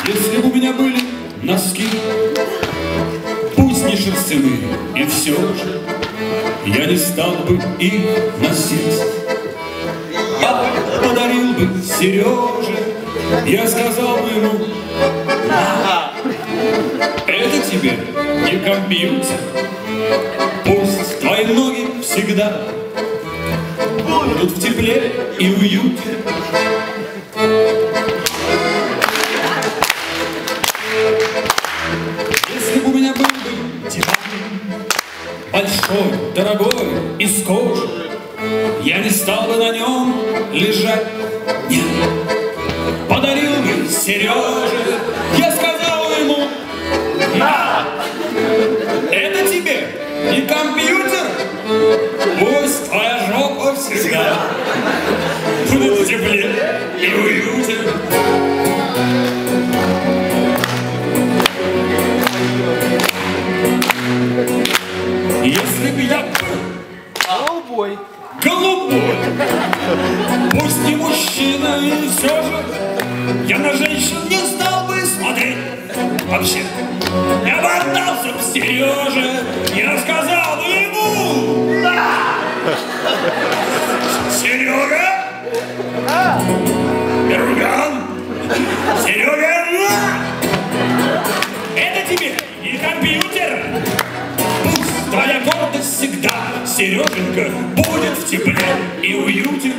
Если бы у меня были носки, пусть не шерстяные, и все же я не стал бы их носить. Я подарил бы Сереже, я сказал бы ему: это тебе не компьютер, пусть твои ноги всегда будут в тепле и уюте. Если бы у меня был бы диван, большой, дорогой, из кожи, я не стал бы на нем лежать. Нет, подарил бы Сереже, я сказал ему: на, это тебе не компьютер, пусть твоя жопа всегда будет в тепле и уюте. Если бы я Голубой. голубой, пусть не мужчина, и все же я на женщин не стал бы смотреть. Вообще, я бы отдался бы Сереже, я сказал бы ему: Серега, Перуган, Серега, это тебе не компьютер, пусть твоя гордость всегда, Сереженька, будет в тепле и уюте.